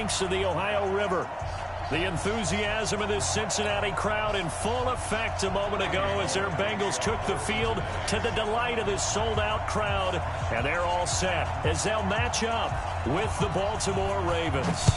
banks of the Ohio River. The enthusiasm of this Cincinnati crowd in full effect a moment ago as their Bengals took the field to the delight of this sold-out crowd. And they're all set as they'll match up with the Baltimore Ravens.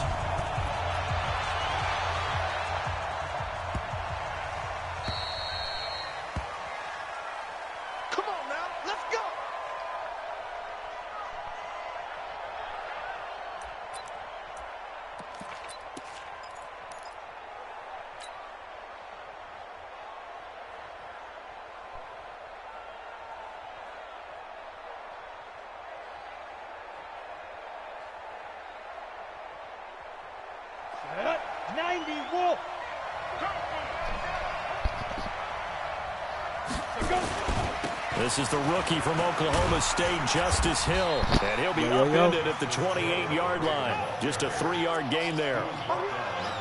This is the rookie from Oklahoma State, Justice Hill. And he'll be upended at the 28-yard line. Just a 3-yard gain there.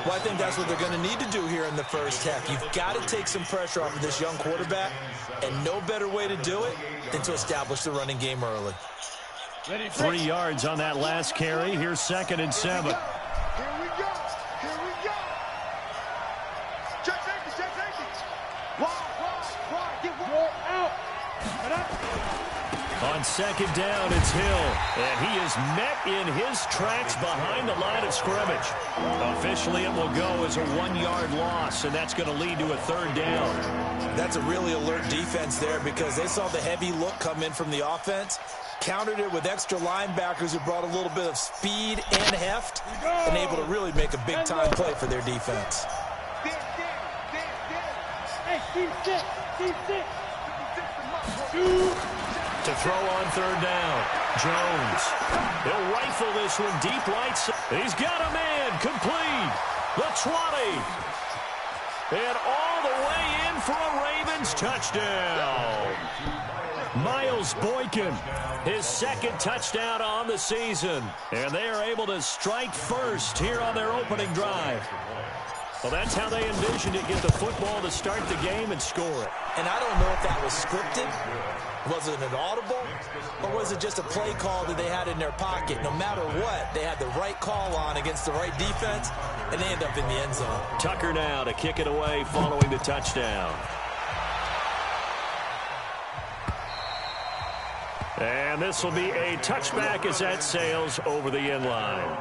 Well, I think that's what they're going to need to do here in the first half. You've got to take some pressure off of this young quarterback, and no better way to do it than to establish the running game early. 3 yards on that last carry. Here's 2nd and 7. On 2nd down, it's Hill, and he is met in his tracks behind the line of scrimmage. Officially, it will go as a 1-yard loss, and that's going to lead to a 3rd down. That's a really alert defense there because they saw the heavy look come in from the offense, countered it with extra linebackers who brought a little bit of speed and heft, and able to really make a big-time play for their defense. To throw on 3rd down, Jones. He'll rifle this one deep right side. He's got a man complete. The 20. And all the way in for a Ravens touchdown. Miles Boykin, his 2nd touchdown on the season. And they are able to strike first here on their opening drive. Well, that's how they envisioned it, get the football to start the game and score it. And I don't know if that was scripted. Was it an audible? Or was it just a play call that they had in their pocket? No matter what, they had the right call on against the right defense, and they end up in the end zone. Tucker now to kick it away following the touchdown. And this will be a touchback as that sails over the end line.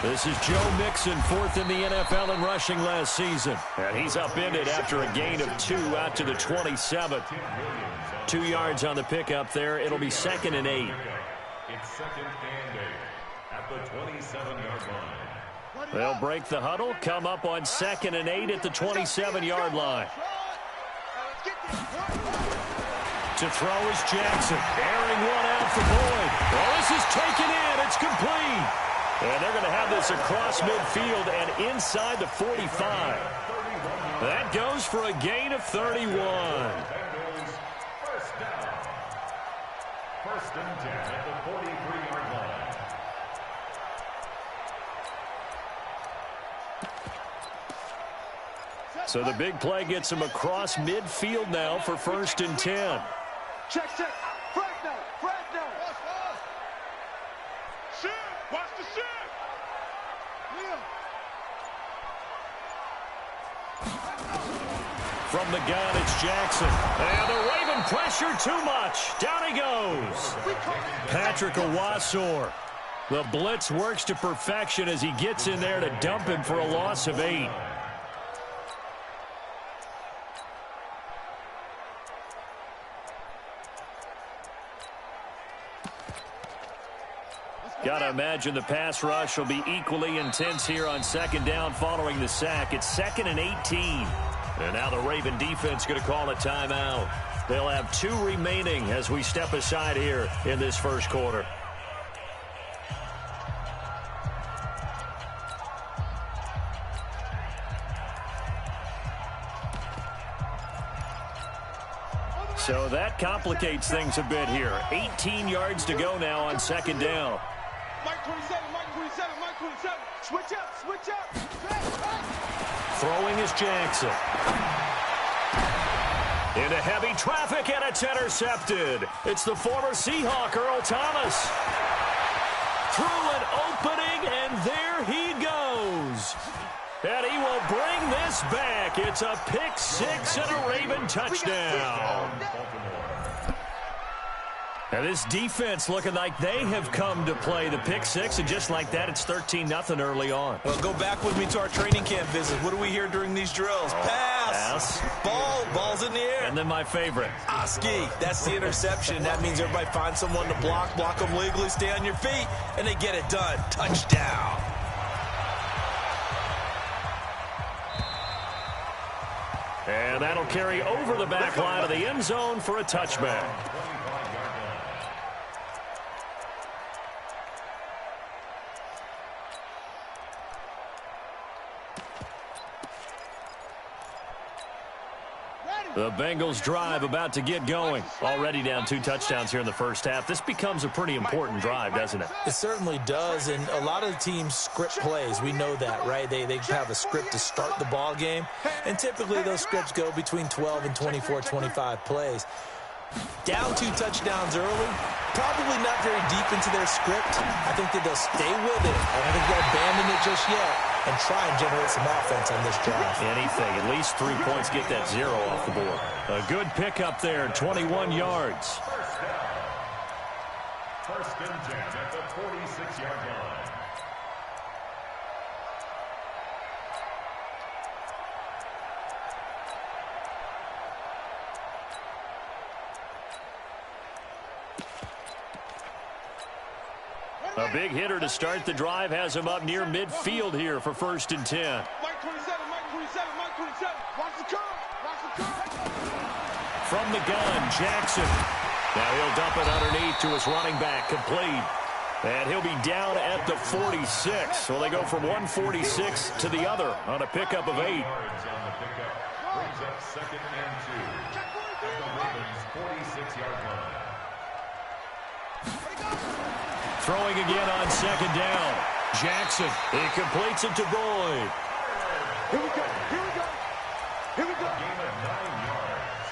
This is Joe Mixon, 4th in the NFL in rushing last season. And he's upended after a gain of 2 out to the 27. 2 yards on the pickup there. It'll be 2nd and 8. It's 2nd and 8 at the 27-yard line. They'll break the huddle, come up on 2nd and 8 at the 27-yard line. To throw is Jackson. Airing one out for Boyd. Well, this is taken in. It's complete. And they're going to have this across midfield and inside the 45. That goes for a gain of 31. First down. 1st and 10 at the 43-yard line. So the big play gets him across midfield now for 1st and 10. Check. Fresno. Shoot. Watch the shoot. From the gun, it's Jackson. And the Raven pressure too much. Down he goes. Patrick Owasor. The blitz works to perfection as he gets in there to dump him for a loss of 8. Got to imagine the pass rush will be equally intense here on 2nd down following the sack. It's 2nd and 18. And now the Raven defense going to call a timeout. They'll have 2 remaining as we step aside here in this first quarter. So that complicates things a bit here. 18 yards to go now on second down. Mike 27, Mike 27, Mike 27. Switch up, switch up. Throwing is Jackson. Into heavy traffic, and it's intercepted. It's the former Seahawk, Earl Thomas. Through an opening, and there he goes. And he will bring this back. It's a pick six and a Raven touchdown. Now this defense looking like they have come to play the pick six, and just like that, it's 13-0 early on. Well, go back with me to our training camp visit. What do we hear during these drills? Pass. Ball's in the air. And then my favorite. Oski. That's the interception. That means everybody finds someone to block them legally, stay on your feet, and they get it done. Touchdown. And that'll carry over the back line of the end zone for a touchback. The Bengals drive about to get going. Already down 2 touchdowns here in the first half. This becomes a pretty important drive, doesn't it? It certainly does, and a lot of the teams script plays. We know that, right? They have a script to start the ball game, and typically those scripts go between 12 and 24, 25 plays. Down 2 touchdowns early, probably not very deep into their script. I think that they'll stay with it. I don't think they'll abandon it just yet and try and generate some offense on this drive. Anything, at least 3 points, get that 0 off the board. A good pickup there, 21 yards. First and 10 at the 46-yard line. A big hitter to start the drive has him up near midfield here for first and 10. Mike 27, Mike 27, Mike 27. Watch the curve, watch the curve. From the gun, Jackson. Now he'll dump it underneath to his running back, complete. And he'll be down at the 46. So they go from 146 to the other on a pickup of 8. Yards on the pickup brings up second and 2 at the Ravens' 46-yard line. Throwing again on second down. Jackson, he completes it to Boyd. Here we go, here we go, here we go. Gain of 9 yards.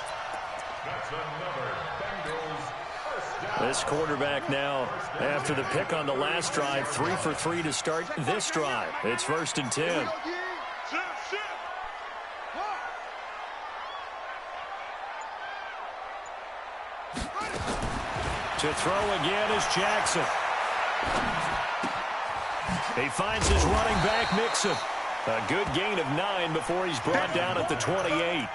That's another Bengals first down. This quarterback now, after the pick on the last drive, 3 for 3 to start this drive. It's first and 10. Shift, shift. To throw again is Jackson. He finds his running back, Mixon. A good gain of 9 before he's brought down at the 28.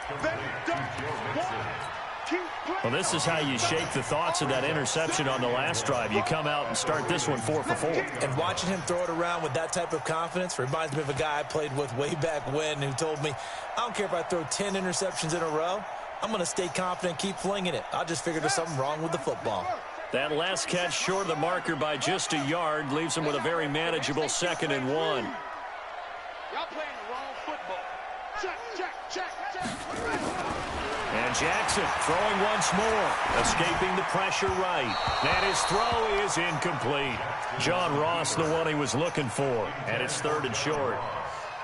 Well, this is how you shake the thoughts of that interception on the last drive. You come out and start this one 4 for 4. And watching him throw it around with that type of confidence reminds me of a guy I played with way back when who told me, I don't care if I throw 10 interceptions in a row. I'm going to stay confident, keep flinging it. I just figured there's something wrong with the football. That last catch short of the marker by just a yard leaves him with a very manageable 2nd and 1. Y'all playing the wrong football. Check, check, check, check. And Jackson throwing once more, escaping the pressure right. And his throw is incomplete. John Ross, the one he was looking for. And it's 3rd and short.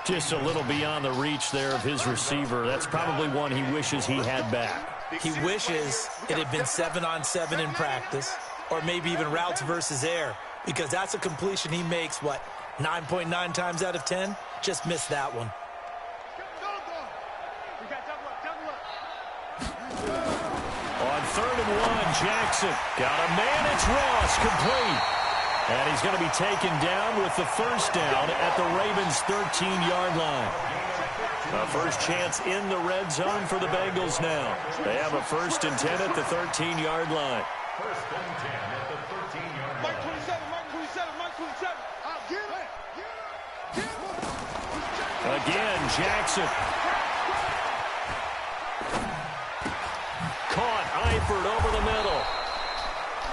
Just a little beyond the reach there of his receiver. That's probably one he wishes he had back. He wishes it had been 7-on-7 in practice, or maybe even routes versus air, because that's a completion he makes, 9.9 times out of 10? Just missed that one. On 3rd and 1, Jackson got a man. It's Ross, complete. And he's going to be taken down with the first down at the Ravens' 13-yard line. A first chance in the red zone for the Bengals now. They have a 1st and 10 at the 13-yard line. First and 10 at the 13-yard line. Mike 27, Mike 27, Mike 27. Get it. Again, Jackson. Caught Eifert over the middle.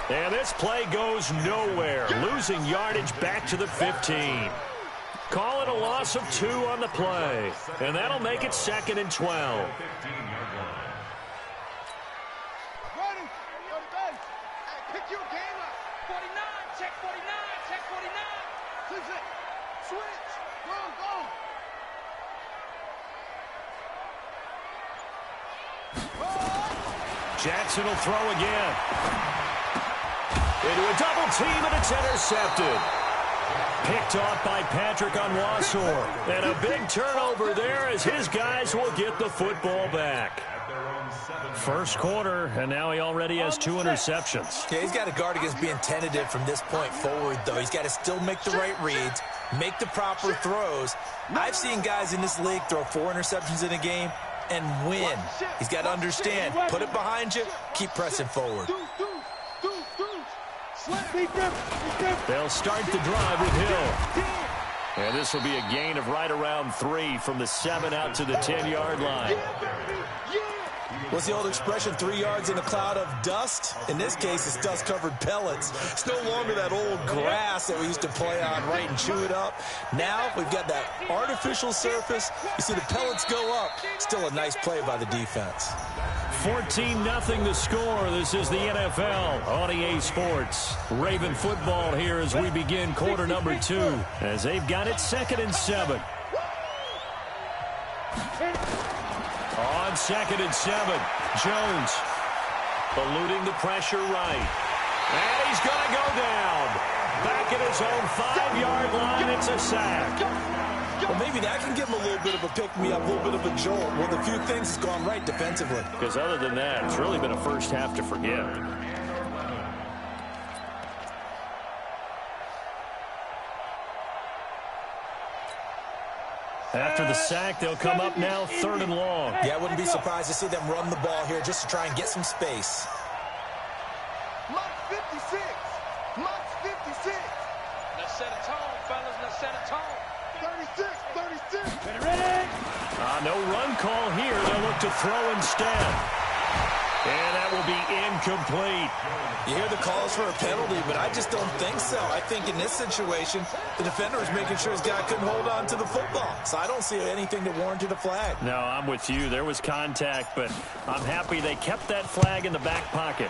And this play goes nowhere. Losing yardage back to the 15. Call it a loss of 2 on the play. And that'll make it 2nd and 12. Get your game up. 49, check 49, check 49. Switch. Go. Jackson will throw again. Into a double team, and it's intercepted. Picked off by Patrick Onwuasor. And a big turnover there as his guys will get the football back. First quarter, and now he already has 2 interceptions. Yeah, he's got to guard against being tentative from this point forward, though. He's got to still make the right reads, make the proper throws. I've seen guys in this league throw 4 interceptions in a game and win. He's got to understand, put it behind you, keep pressing forward. They'll start the drive with Hill. And this will be a gain of right around 3 from the 7 out to the 10-yard line. What's the old expression, 3 yards in a cloud of dust? In this case, it's dust-covered pellets. It's no longer that old grass that we used to play on, right, and chew it up. Now we've got that artificial surface. You see the pellets go up. Still a nice play by the defense. 14-0 the score. This is the NFL on EA Sports. Raven football here as we begin quarter number 2, as they've got it 2nd and 7. On 2nd and 7, Jones eluding the pressure right. And he's going to go down. Back at his own 5-yard line, it's a sack. Well, maybe that can give him a little bit of a pick-me-up, a little bit of a jolt. Well, the few things has gone right defensively. Because other than that, it's really been a first half to forget. After the sack, they'll come up now 3rd and long. Yeah, I wouldn't be surprised to see them run the ball here just to try and get some space. Mark 56. Mark 56. Let's set a tone, fellas. Let's set a tone. 36. Ready? No run call here. They'll look to throw instead. And that will be incomplete. You hear the calls for a penalty, but I just don't think so. I think in this situation, the defender was making sure his guy couldn't hold on to the football. So I don't see anything that warranted a flag. No, I'm with you. There was contact, but I'm happy they kept that flag in the back pocket.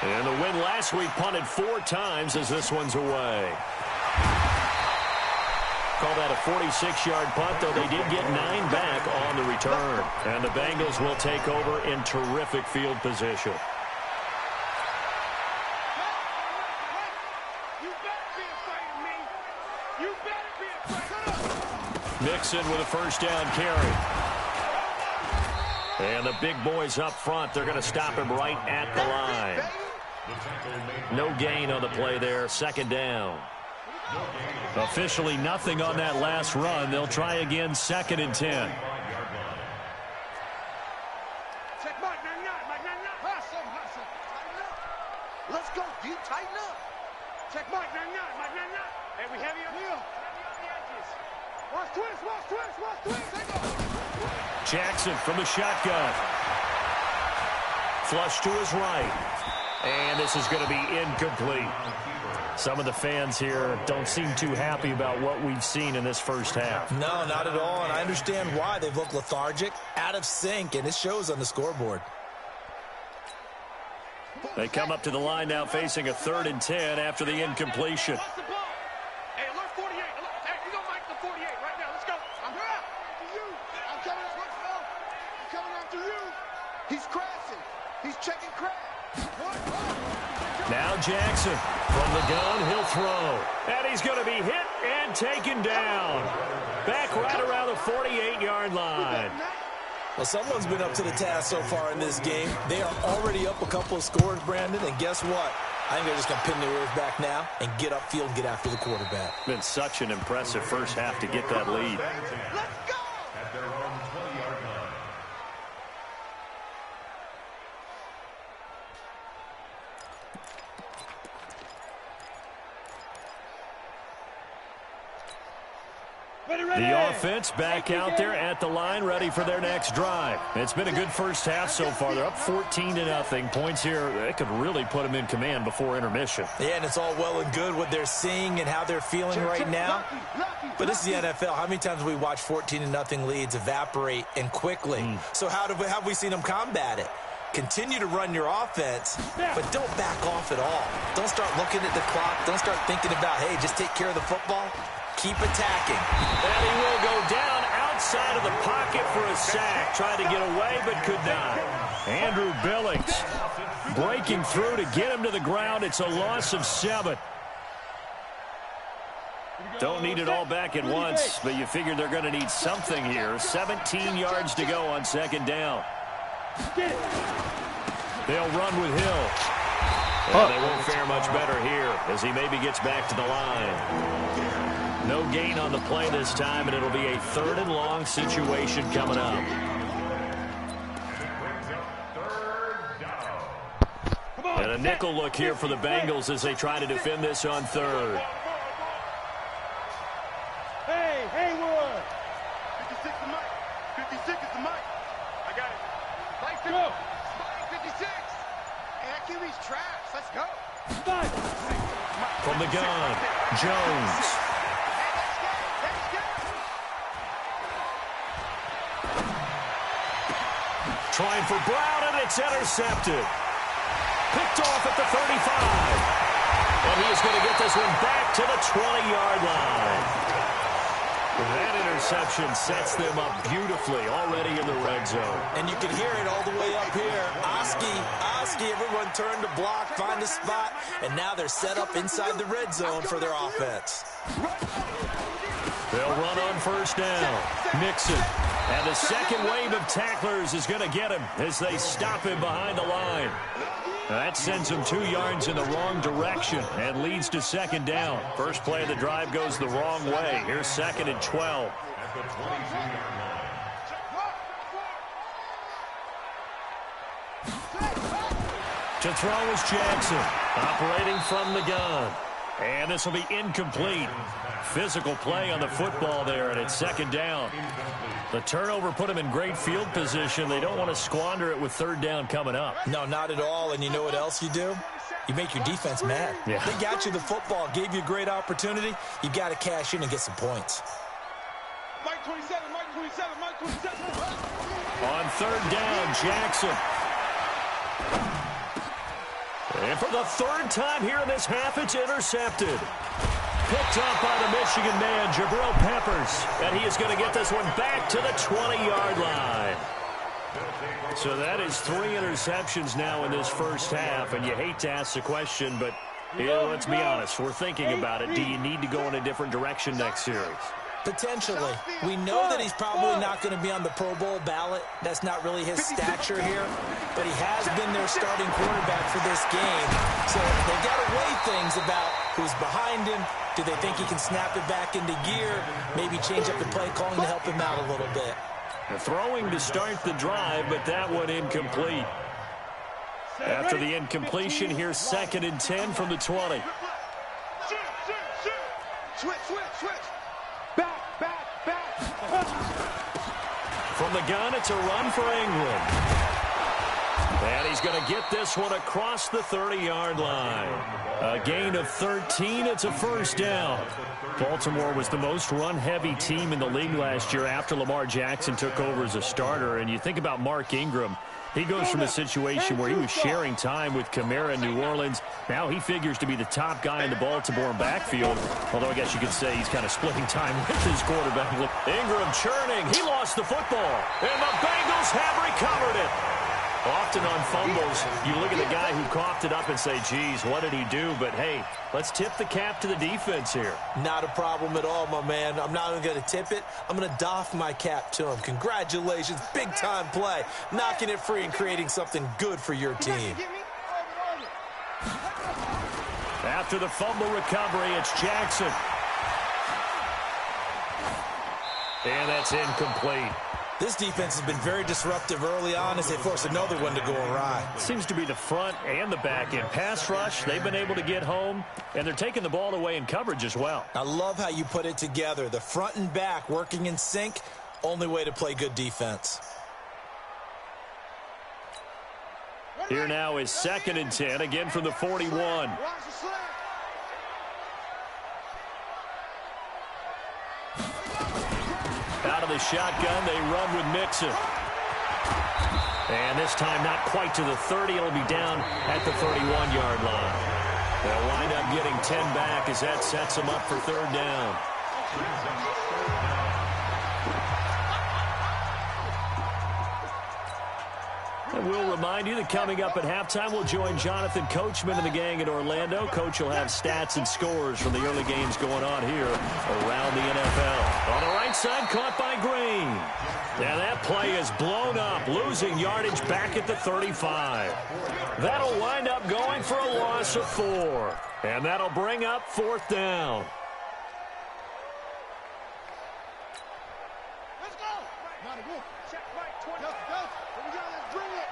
And the win last week punted 4 times as this one's away. Call that a 46-yard punt, though they did get 9 back on the return. And the Bengals will take over in terrific field position. You better be afraid of me. You better be afraid. Mixon with a first down carry. And the big boys up front, they're going to stop him right at the line. No gain on the play there, 2nd down. Officially nothing on that last run. They'll try again, 2nd and 10. Check Mike 99. Hustle. Tighten up. Let's go, D. Tighten up. Check Mike 99. Hey, we heavy up here. Heavy on the edges. Watch twist. Take off. Jackson from the shotgun. Flush to his right. And this is going to be incomplete. Some of the fans here don't seem too happy about what we've seen in this first half. No, not at all, and I understand why. They've looked lethargic, out of sync, and it shows on the scoreboard. They come up to the line now facing a 3rd and 10 after the incompletion. Hey, alert 48. Hey, you gonna make the 48 right now. Let's go. I'm here. I'm coming after you. He's crashing. He's checking crash. Now Jackson from the gun, he'll throw. And he's going to be hit and taken down. Back right around the 48-yard line. Well, someone's been up to the task so far in this game. They are already up a couple of scores, Brandon, and guess what? I think they're just going to pin their ears back now and get upfield and get after the quarterback. Been such an impressive first half to get that lead. Let's go! At their own 20-yard line. The offense back out there at the line, ready for their next drive. It's been a good first half so far. They're up 14-0. Points here, they could really put them in command before intermission. Yeah, and it's all well and good what they're seeing and how they're feeling right now. But this is the NFL. How many times have we watched 14-0 leads evaporate and quickly? So how have we seen them combat it? Continue to run your offense, but don't back off at all. Don't start looking at the clock. Don't start thinking about, hey, just take care of the football. Keep attacking. And he will go down outside of the pocket for a sack. Tried to get away, but could not. Andrew Billings breaking through to get him to the ground. It's a loss of 7. Don't need it all back at once, but you figure they're going to need something here. 17 yards to go on 2nd down. They'll run with Hill. And they won't fare much better here as he maybe gets back to the line. No gain on the play this time, and it'll be a 3rd and long situation coming up. And a nickel look here for the Bengals as they try to defend this on 3rd. Hey, Haywood! 56 the mic. 56 is the mic. I got it. Mike, go. Spike 56. Hey, that QB's trash. Let's go. Spike. From the gun, Jones. Trying for Brown, and it's intercepted. Picked off at the 35. And he is going to get this one back to the 20-yard line. That interception sets them up beautifully already in the red zone. And you can hear it all the way up here. Oski, everyone turned to block, find a spot, and now they're set up inside the red zone for their offense. They'll run on 1st down. Mixon. And the second wave of tacklers is going to get him as they stop him behind the line. That sends him 2 yards in the wrong direction and leads to 2nd down. First play of the drive goes the wrong way. Here's 2nd and 12. At the 22-yard line. To throw is Jackson, operating from the gun. And this will be incomplete. Physical play on the football there, and it's 2nd down. The turnover put them in great field position. They don't want to squander it with 3rd down coming up. No, not at all. And you know what else you do? You make your defense mad. Yeah. They got you the football, gave you a great opportunity. You got to cash in and get some points. Mike 27, Mike 27, Mike 27. On 3rd down, Jackson. And for the 3rd time here in this half, it's intercepted. Picked up by the Michigan man, Jabril Peppers. And he is going to get this one back to the 20-yard line. So that is 3 interceptions now in this first half. And you hate to ask the question, but let's be honest. We're thinking about it. Do you need to go in a different direction next series? Potentially. We know that he's probably not going to be on the Pro Bowl ballot. That's not really his stature here. But he has been their starting quarterback for this game. So they've got to weigh things about who's behind him. Do they think he can snap it back into gear? Maybe change up the play calling to help him out a little bit. Throwing to start the drive, but that one incomplete. After the incompletion, here's 2nd and 10 from the 20. Switch. Back. From the gun, it's a run for England. And he's going to get this one across the 30-yard line. A gain of 13. It's a 1st down. Baltimore was the most run-heavy team in the league last year after Lamar Jackson took over as a starter. And you think about Mark Ingram. He goes from a situation where he was sharing time with Kamara in New Orleans. Now he figures to be the top guy in the Baltimore backfield. Although I guess you could say he's kind of splitting time with his quarterback. Ingram churning. He lost the football. And the Bengals have recovered it. Often on fumbles, you look at the guy who coughed it up and say, geez, what did he do? But, hey, let's tip the cap to the defense here. Not a problem at all, my man. I'm not even going to tip it. I'm going to doff my cap to him. Congratulations. Big-time play. Knocking it free and creating something good for your team. After the fumble recovery, it's Jackson. And that's incomplete. This defense has been very disruptive early on as they force another one to go awry. Seems to be the front and the back end. Pass rush, they've been able to get home, and they're taking the ball away in coverage as well. I love how you put it together. The front and back working in sync, only way to play good defense. Here now is 2nd and 10, again from the 41. Out of the shotgun, they run with Mixon. And this time not quite to the 30. It'll be down at the 31-yard line. They'll wind up getting 10 back as that sets them up for third down. And we'll remind you that coming up at halftime, we'll join Jonathan Coachman and the gang in Orlando. Coach will have stats and scores from the early games going on here around the NFL. On the right side, caught by Green. Now that play is blown up, losing yardage back at the 35. That'll wind up going for a loss of 4. And that'll bring up fourth down. Let's go. Check right 20. Let's bring it.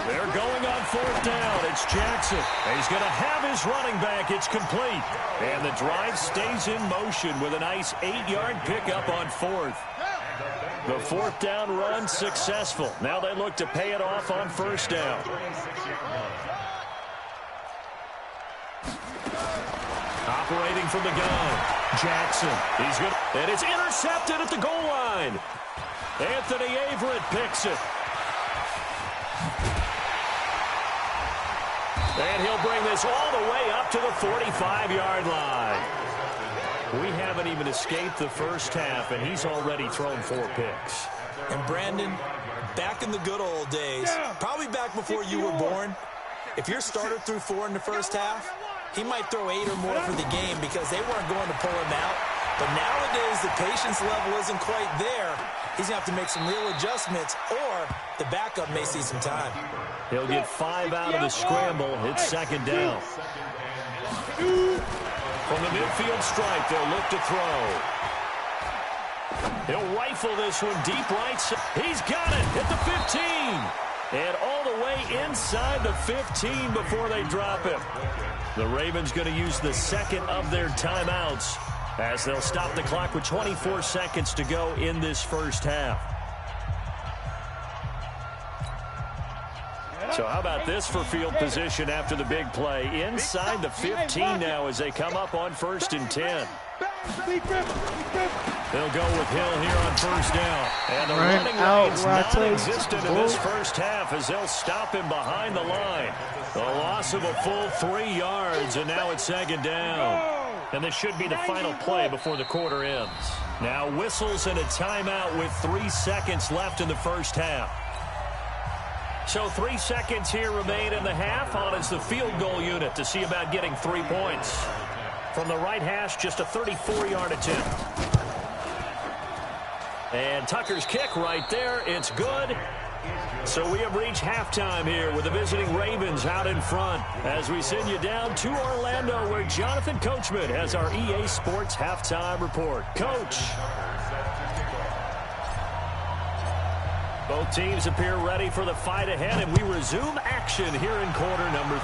They're going on fourth down. It's Jackson. He's going to have his running back. It's complete. And the drive stays in motion with a nice 8-yard pickup on fourth. The fourth down run successful. Now they look to pay it off on first down. Operating from the gun, Jackson. He's good. And it's intercepted at the goal line. Anthony Averett picks it. And he'll bring this all the way up to the 45-yard line. We haven't even escaped the first half, and he's already thrown 4 picks. And Brandon, back in the good old days, probably back before you were born, if your starter threw 4 in the first half, he might throw 8 or more for the game because they weren't going to pull him out. But nowadays, the patience level isn't quite there. He's going to have to make some real adjustments, or the backup may see some time. He'll get 5 out of the scramble. It's second down. From the midfield stripe, they'll look to throw. He'll rifle this one deep right side. He's got it at the 15. And all the way inside the 15 before they drop him. The Ravens going to use the second of their timeouts as they'll stop the clock with 24 seconds to go in this first half. So how about this for field position after the big play? Inside the 15 now as they come up on 1st and 10. They'll go with Hill here on first down. And the running lane's non-existent in this first half as they'll stop him behind the line. The loss of a full 3 yards, and now it's second down. And this should be the final play before the quarter ends. Now whistles and a timeout with 3 seconds left in the first half. So 3 seconds here remain in the half. On is the field goal unit to see about getting 3 points. From the right hash, just a 34-yard attempt. And Tucker's kick right there. It's good. So we have reached halftime here with the visiting Ravens out in front as we send you down to Orlando where Jonathan Coachman has our EA Sports halftime report. Coach. Both teams appear ready for the fight ahead, and we resume action here in quarter number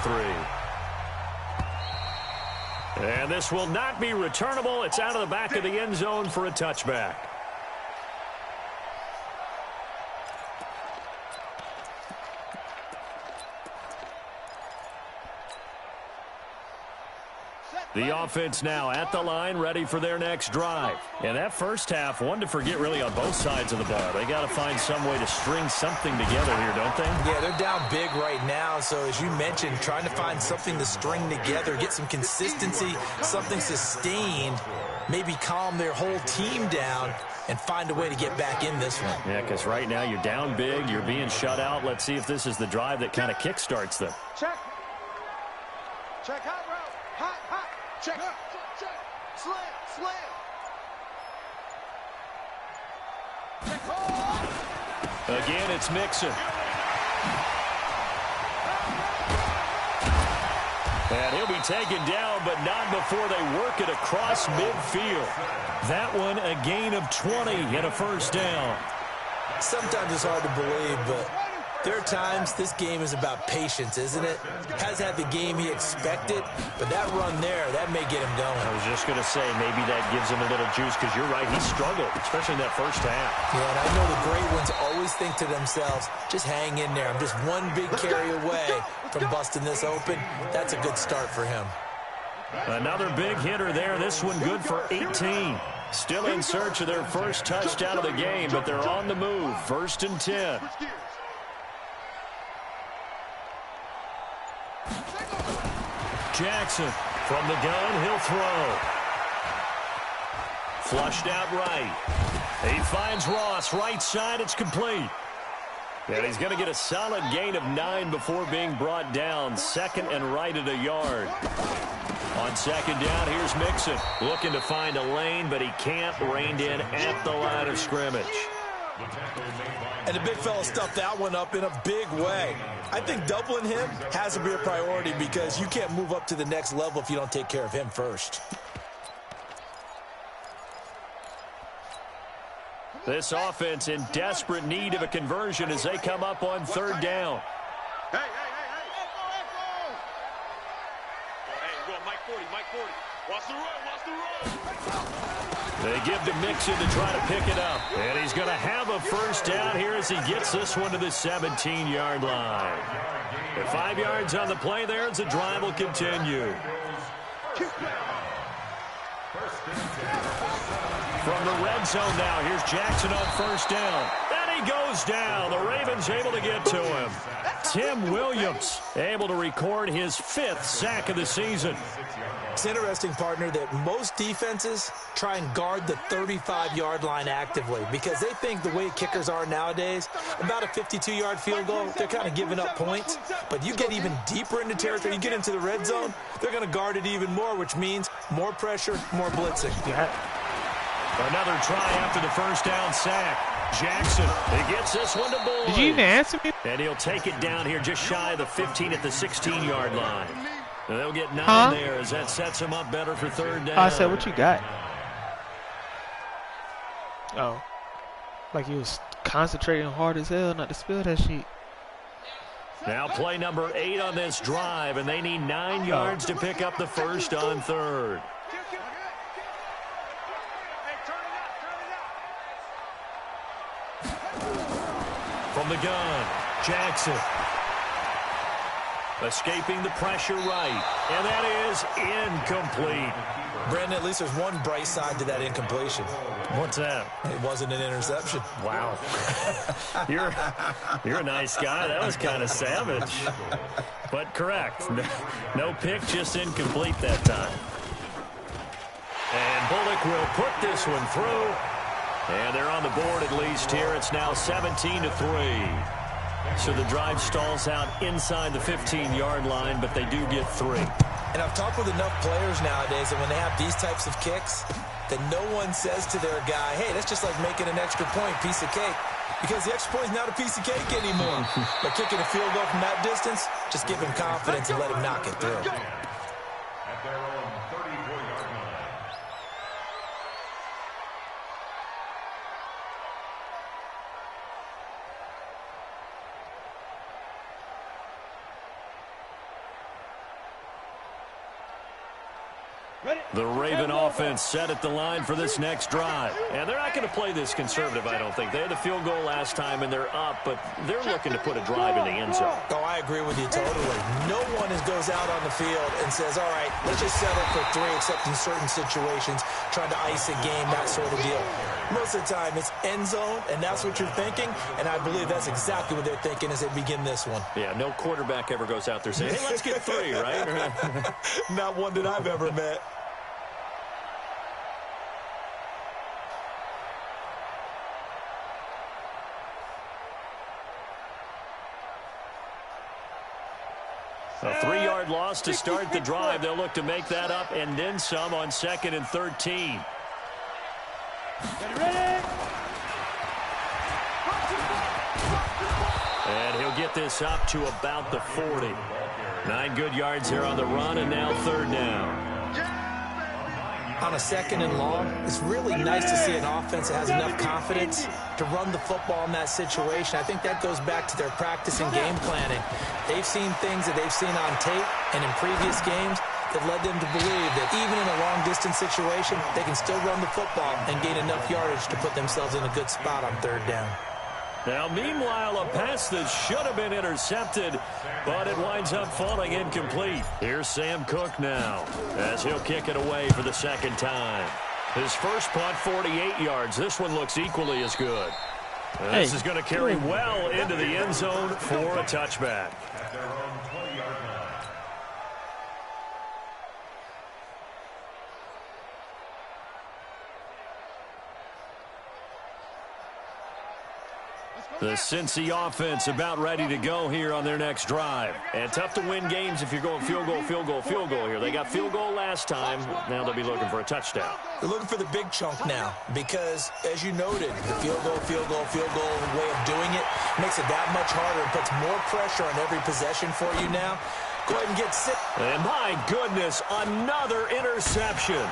3. And this will not be returnable. It's out of the back of the end zone for a touchback. The offense now at the line, ready for their next drive. And that first half, one to forget really on both sides of the ball. They got to find some way to string something together here, don't they? Yeah, they're down big right now. So as you mentioned, trying to find something to string together, get some consistency, something sustained, maybe calm their whole team down and find a way to get back in this one. Yeah, because right now you're down big, you're being shut out. Let's see if this is the drive that kind of kickstarts them. Check. Check hot route. Hot, hot. Check. Check. Slam. Slam. Check. Oh. Again, it's Mixon. And he'll be taken down, but not before they work it across midfield. That one, a gain of 20 and a first down. Sometimes it's hard to believe, but there are times this game is about patience, isn't it? Has had the game he expected, but that run there, that may get him going. I was just going to say, maybe that gives him a little juice, because you're right, he struggled, especially in that first half. Yeah, and I know the great ones always think to themselves, just hang in there. I'm just one big carry away from busting this open. That's a good start for him. Another big hitter there. This one good for 18. Still in search of their first touchdown of the game, but they're on the move. 1st and 10. Jackson from the gun, he'll throw. Flushed out right. He finds Ross, right side, it's complete. And he's going to get a solid gain of 9 before being brought down. 2nd and right at a yard. On 2nd down, here's Mixon. Looking to find a lane, but he can't. Reined in at the line of scrimmage. And the big fella stuffed that one up in a big way. I think doubling him has to be a priority because you can't move up to the next level if you don't take care of him first. This offense in desperate need of a conversion as they come up on 3rd down. Hey, go Mike 40, Mike 40. Watch the run. They give to Mixon to try to pick it up. And he's going to have a 1st down here as he gets this one to the 17-yard line. With 5 yards on the play there as the drive will continue. From the red zone now, here's Jackson on 1st down. And he goes down. The Ravens able to get to him. Tim Williams able to record his 5th sack of the season. It's interesting, partner, that most defenses try and guard the 35-yard line actively because they think the way kickers are nowadays, about a 52-yard field goal, they're kind of giving up points. But you get even deeper into territory, you get into the red zone, they're going to guard it even more, which means more pressure, more blitzing. Yeah. Another try after the 1st down sack. Jackson, he gets this one to Boyd. Did you even answer me? And he'll take it down here just shy of the 15 at the 16-yard line. And they'll get 9 there as that sets him up better for 3rd down. I said, what you got? Oh. Like he was concentrating hard as hell not to spill that shit. Now play number 8 on this drive, and they need 9 yards to pick up the 1st on 3rd. From the gun, Jackson. Escaping the pressure right. And that is incomplete. Brandon, at least there's one bright side to that incompletion. What's that? It wasn't an interception. Wow. You're a nice guy. That was kind of savage. But correct. No pick, just incomplete that time. And Bullock will put this one through. And they're on the board at least here. It's now 17-3. So the drive stalls out inside the 15-yard line, but they do get 3. And I've talked with enough players nowadays that when they have these types of kicks, that no one says to their guy, hey, that's just like making an extra point, piece of cake. Because the extra point is not a piece of cake anymore. But kicking a field goal from that distance, just give him confidence and let him knock it through. At their own 34-yard line. The Raven offense set at the line for this next drive. And they're not going to play this conservative, I don't think. They had the field goal last time, and they're up, but they're looking to put a drive in the end zone. Oh, I agree with you totally. No one goes out on the field and says, all right, let's just settle for 3, except in certain situations, trying to ice a game, that sort of deal. Most of the time, it's end zone, and that's what you're thinking, and I believe that's exactly what they're thinking as they begin this one. Yeah, no quarterback ever goes out there saying, hey, let's get 3, right? Not one that I've ever met. A 3-yard loss to start the drive. They'll look to make that up and then some on 2nd and 13. And he'll get this up to about the 40. 9 good yards here on the run, and now 3rd down. On a 2nd and long, it's really nice to see an offense that has enough confidence to run the football in that situation. I think that goes back to their practice and game planning. They've seen things that they've seen on tape and in previous games that led them to believe that even in a long-distance situation, they can still run the football and gain enough yardage to put themselves in a good spot on 3rd down. Now, meanwhile, a pass that should have been intercepted, but it winds up falling incomplete. Here's Sam Cook now, as he'll kick it away for the 2nd time. His first punt, 48 yards. This one looks equally as good. This is going to carry well into the end zone for a touchback. At their own 20-yard line. The Cincy offense about ready to go here on their next drive. And tough to win games if you're going field goal, field goal, field goal here. They got field goal last time. Now they'll be looking for a touchdown. They're looking for the big chunk now because, as you noted, the field goal way of doing it makes it that much harder and puts more pressure on every possession for you now. Go ahead and get set. And my goodness, another interception.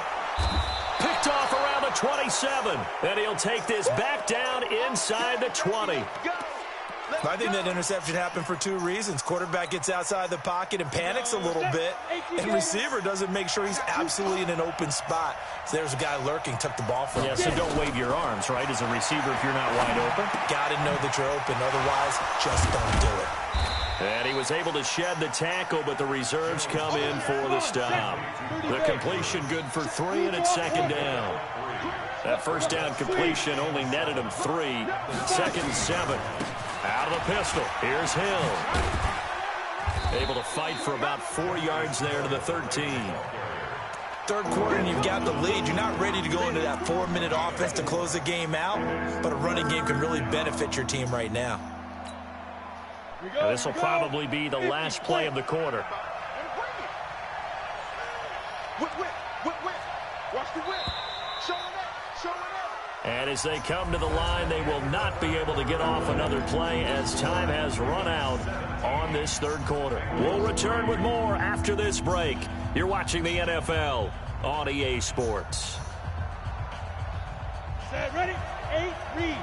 Picked off around the 27. And he'll take this back down inside the 20. I think that interception happened for two reasons. Quarterback gets outside the pocket and panics a little bit, and receiver doesn't make sure he's absolutely in an open spot. So there's a guy lurking, took the ball from him. Yeah, so don't wave your arms, right, as a receiver if you're not wide open. Got to know that you're open. Otherwise, just don't do it. And he was able to shed the tackle, but the reserves come in for the stop. The completion good for 3, and it's second down. That first down completion only netted him 3. Second and 7. Out of the pistol. Here's Hill. Able to fight for about 4 yards there to the 13. Third quarter and you've got the lead. You're not ready to go into that 4-minute offense to close the game out, but a running game can really benefit your team right now. This will probably be the last play of the quarter. Watch the whip. Show it up. And as they come to the line, they will not be able to get off another play as time has run out on this third quarter. We'll return with more after this break. You're watching the NFL on EA Sports. Set, ready? 8, read.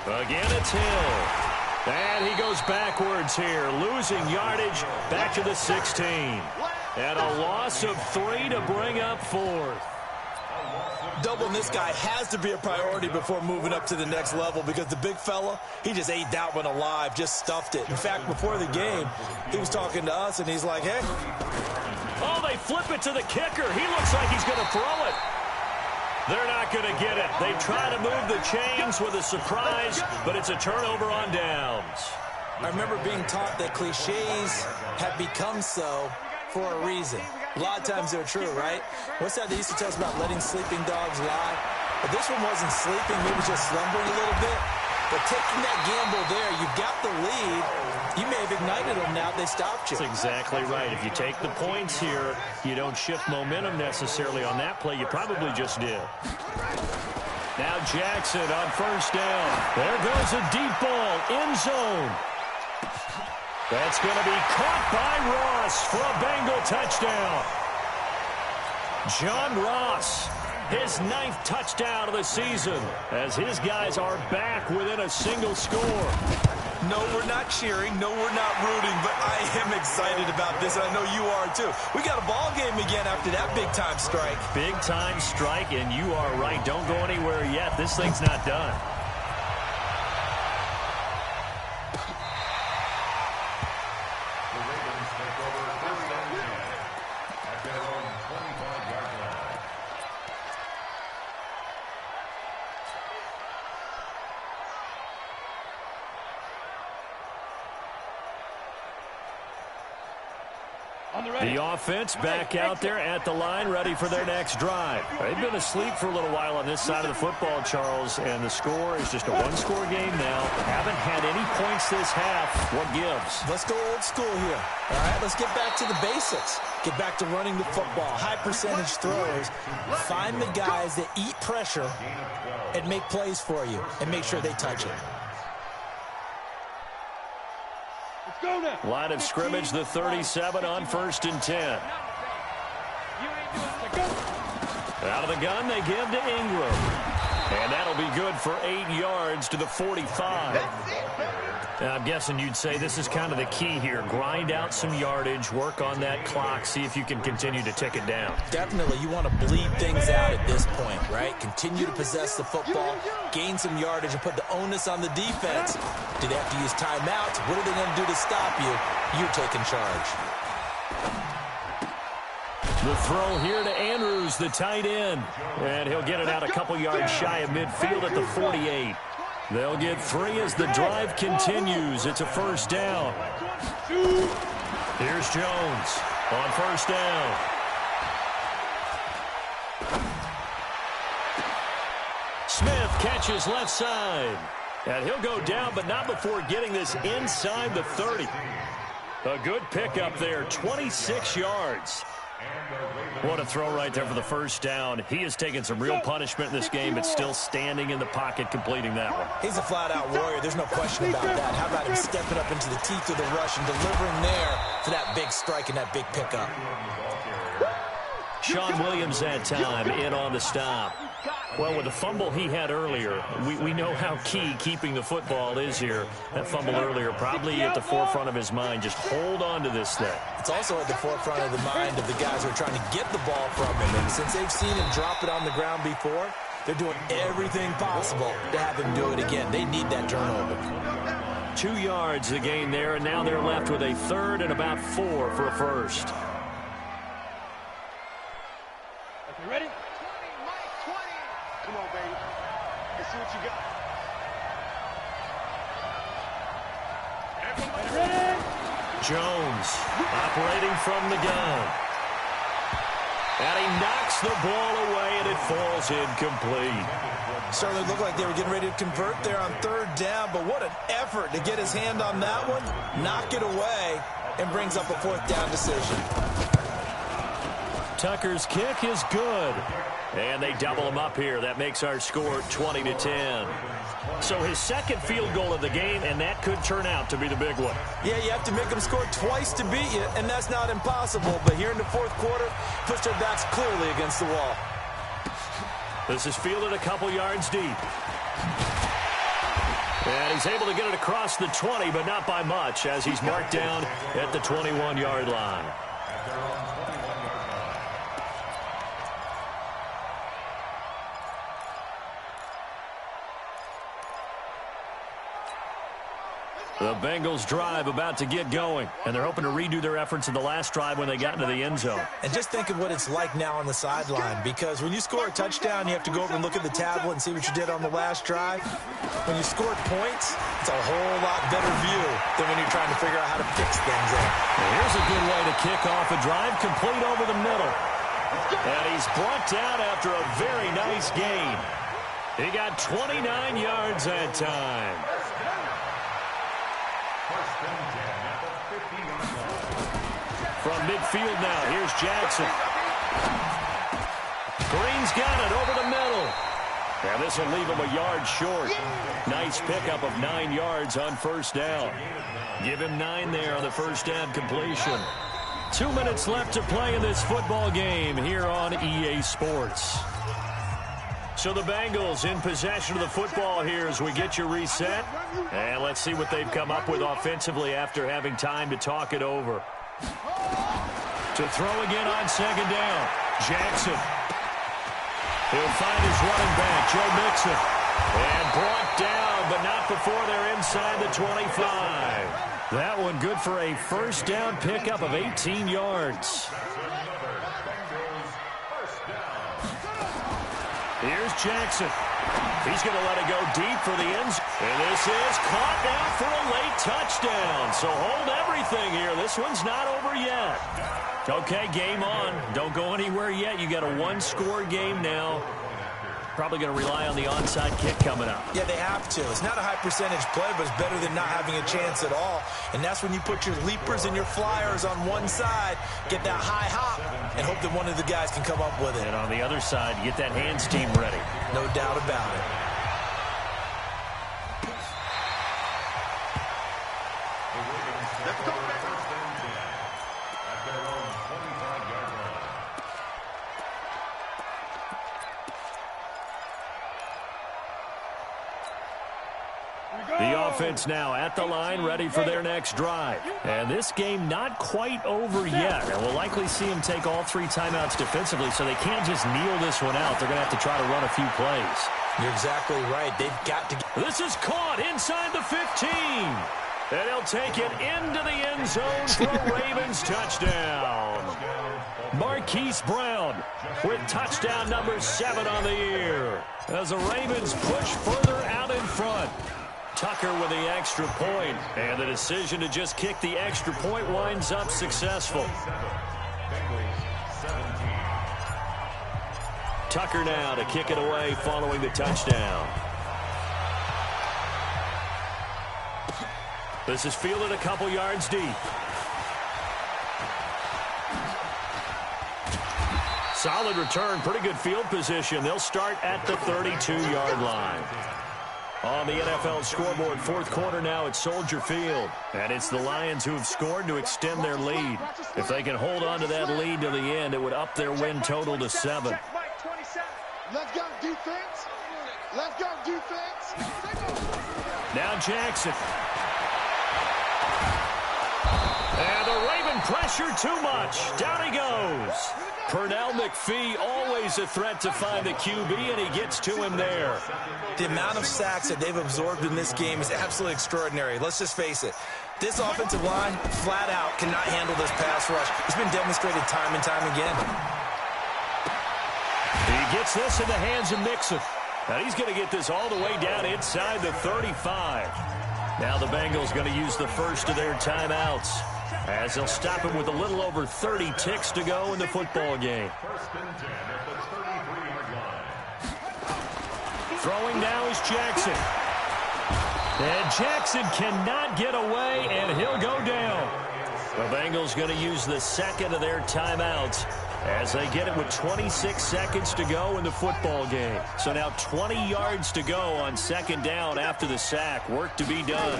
Again, it's Hill. And he goes backwards here, losing yardage back to the 16. And a loss of 3 to bring up 4th. Doubling this guy has to be a priority before moving up to the next level because the big fella, he just ate that one alive, just stuffed it. In fact, before the game, he was talking to us, and he's like, hey. Oh, they flip it to the kicker. He looks like he's going to throw it. They're not going to get it. They try to move the chains with a surprise, but it's a turnover on downs. I remember being taught that cliches have become so for a reason. A lot of times they're true, right? What's that they used to tell us about letting sleeping dogs lie? But this one wasn't sleeping, maybe just slumbering a little bit. But taking that gamble there, you've got the lead. You may have ignited them now if they stopped you. That's exactly right. If you take the points here, you don't shift momentum necessarily on that play. You probably just did. Now Jackson on first down. There goes a deep ball, end zone. That's going to be caught by Ross for a Bengal touchdown. John Ross, his 9th touchdown of the season, as his guys are back within a single score. No, we're not cheering. No, we're not rooting, but I am excited about this, and I know you are too. We got a ball game again after that big-time strike. Big-time strike, and you are right. Don't go anywhere yet. This thing's not done. The Ravens take over first and 10 at their own 25-yard line. The offense back out there at the line, ready for their next drive. They've been asleep for a little while on this side of the football, Charles, and the score is just a one-score game now. Haven't had any points this half. What gives? Let's go old school here. All right, let's get back to the basics. Get back to running the football, high-percentage throws. Find the guys that eat pressure and make plays for you and make sure they touch it. Line of scrimmage, the 37 on first and 10. Out of the gun, they give to Ingram. And that'll be good for 8 yards to the 45. I'm guessing you'd say this is kind of the key here. Grind out some yardage, work on that clock, see if you can continue to tick it down. Definitely, you want to bleed things out at this point, right? Continue to possess the football, gain some yardage, and put the onus on the defense. Do they have to use timeouts? What are they going to do to stop you? You're taking charge. The throw here to Andrews, the tight end. And he'll get it out a couple yards shy of midfield at the 48. They'll get 3 as the drive continues. It's a first down. Here's Jones on first down. Smith catches left side. And he'll go down, but not before getting this inside the 30. A good pickup there, 26 yards. What a throw right there for the first down. He has taken some real punishment in this game, but still standing in the pocket completing that one. He's a flat-out warrior. There's no question about that. How about him stepping up into the teeth of the rush and delivering there for that big strike and that big pickup? Sean Williams that time in on the stop. Well, with the fumble he had earlier, we know how key keeping the football is here. That fumble earlier probably at the forefront of his mind. Just hold on to this thing. It's also at the forefront of the mind of the guys who are trying to get the ball from him. And since they've seen him drop it on the ground before, they're doing everything possible to have him do it again. They need that turnover. 2 yards the gain there, and now they're left with a third and about 4 for a first. You ready? 20, Mike, 20. Come on, baby. Let's see what you got. Everybody ready? Jones operating from the gun. And he knocks the ball away, and it falls incomplete. Certainly looked like they were getting ready to convert there on third down, but what an effort to get his hand on that one, knock it away, and brings up a fourth down decision. Tucker's kick is good. And they double him up here. That makes our score 20-10. So his second field goal of the game, and that could turn out to be the big one. Yeah, you have to make them score twice to beat you, and that's not impossible. But here in the fourth quarter, push their backs clearly against the wall. This is fielded a couple yards deep. And he's able to get it across the 20, but not by much, as he's marked down at the 21-yard line. The Bengals drive about to get going, and they're hoping to redo their efforts in the last drive when they got into the end zone. And just think of what it's like now on the sideline, because when you score a touchdown, you have to go over and look at the tablet and see what you did on the last drive. When you scored points, it's a whole lot better view than when you're trying to figure out how to fix things up. Here's a good way to kick off a drive, complete over the middle. And he's brought down after a very nice gain. He got 29 yards that time. From midfield now, here's Jackson. Green's got it over the middle. And this will leave him a yard short. Nice pickup of 9 yards on first down. Give him 9 there on the first down completion. 2 minutes left to play in this football game here on EA Sports. So the Bengals in possession of the football here as we get you reset. And let's see what they've come up with offensively after having time to talk it over. To throw again on second down. Jackson. He'll find his running back, Joe Mixon. And brought down, but not before they're inside the 25. That one good for a first down pickup of 18 yards. Here's Jackson. He's going to let it go deep for the end zone. And this is caught now for a late touchdown. So hold everything here. This one's not over yet. Okay, game on. Don't go anywhere yet. You got a one-score game now. Probably going to rely on the onside kick coming up. Yeah, they have to. It's not a high percentage play, but it's better than not having a chance at all. And that's when you put your leapers and your flyers on one side, get that high hop, and hope that one of the guys can come up with it. And on the other side, get that hands team ready. No doubt about it. Let's go, baby. The offense now at the line, ready for their next drive. And this game not quite over yet. And we'll likely see them take all 3 timeouts defensively, so they can't just kneel this one out. They're going to have to try to run a few plays. You're exactly right. They've got to get... This is caught inside the 15. And he'll take it into the end zone for a Ravens touchdown. Marquise Brown with touchdown number 7 on the year. As the Ravens push further out in front. Tucker with the extra point. And the decision to just kick the extra point winds up successful. Tucker now to kick it away following the touchdown. This is fielded a couple yards deep. Solid return, pretty good field position. They'll start at the 32-yard line. On the NFL scoreboard, fourth quarter now at Soldier Field. And it's the Lions who have scored to extend their lead. If they can hold on to that lead to the end, it would up their win total to 7. Let's go, defense. Let's go, defense. Now Jackson. And the Raven pressure too much. Down he goes. Pernell McPhee always a threat to find the QB, and he gets to him there. The amount of sacks that they've absorbed in this game is absolutely extraordinary. Let's just face it. This offensive line, flat out, cannot handle this pass rush. It's been demonstrated time and time again. He gets this in the hands of Mixon. Now he's going to get this all the way down inside the 35. Now the Bengals going to use the first of their timeouts, as they'll stop him with a little over 30 ticks to go in the football game. Throwing now is Jackson. And Jackson cannot get away, and he'll go down. The Bengals going to use the second of their timeouts as they get it with 26 seconds to go in the football game. So now 20 yards to go on second down after the sack. Work to be done.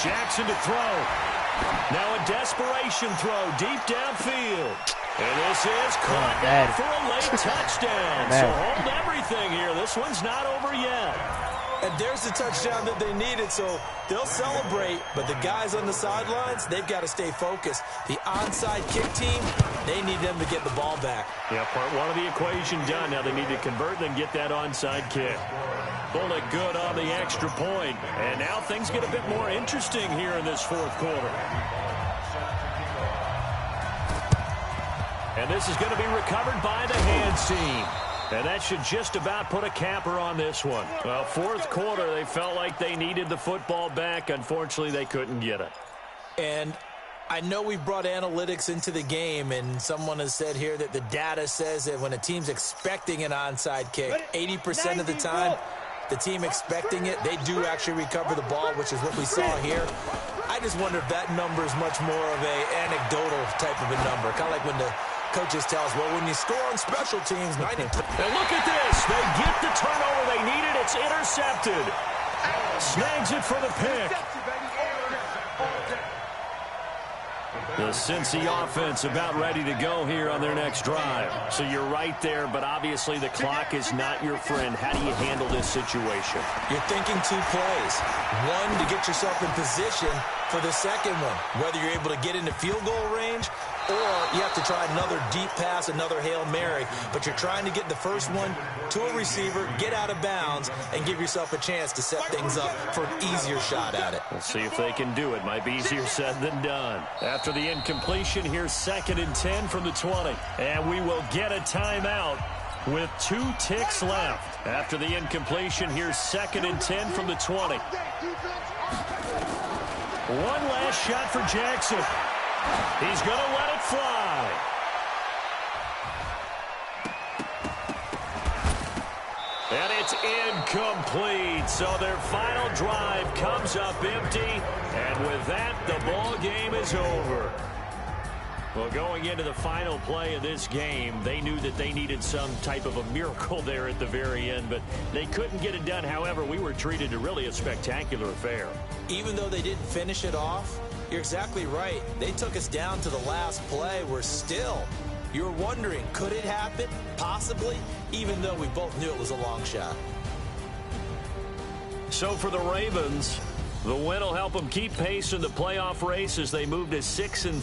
Jackson to throw. Now a desperation throw deep downfield. And this is caught for a late touchdown. So hold everything here. This one's not over yet. And there's the touchdown that they needed, so they'll celebrate. But the guys on the sidelines, they've got to stay focused. The onside kick team, they need them to get the ball back. Yeah, part one of the equation done. Now they need to convert and get that onside kick. Bullet good on the extra point. And now things get a bit more interesting here in this fourth quarter. And this is going to be recovered by the hands team. And that should just about put a capper on this one. Well, fourth quarter, they felt like they needed the football back. Unfortunately, they couldn't get it. And I know we've brought analytics into the game, and someone has said here that the data says that when a team's expecting an onside kick, 80% of the time, the team expecting it, they do actually recover the ball, which is what we saw here. I just wonder if that number is much more of an anecdotal type of a number, kind of like when the coaches tell us, well, when you score on special teams, 90. And look at this. They get the turnover they needed. It's intercepted. Snags it for the pick. The Cincy offense about ready to go here on their next drive. So you're right there, but obviously the clock is not your friend. How do you handle this situation? You're thinking 2 plays. One, to get yourself in position for the second one, whether you're able to get into field goal range or you have to try another deep pass, another Hail Mary. But you're trying to get the first one to a receiver, get out of bounds, and give yourself a chance to set things up for an easier shot at it. We'll see if they can do it. Might be easier said than done. After the incompletion, here's 2nd and 10 from the 20. And we will get a timeout with 2 ticks left. After the incompletion, here's 2nd and 10 from the 20. One last shot for Jackson. He's going to let it fly. And it's incomplete. So their final drive comes up empty. And with that, the ball game is over. Well, going into the final play of this game, they knew that they needed some type of a miracle there at the very end, but they couldn't get it done. However, we were treated to really a spectacular affair. Even though they didn't finish it off, you're exactly right. They took us down to the last play. We're still, you're wondering, could it happen? Possibly, even though we both knew it was a long shot. So for the Ravens, the win will help them keep pace in the playoff race as they move to 6-3.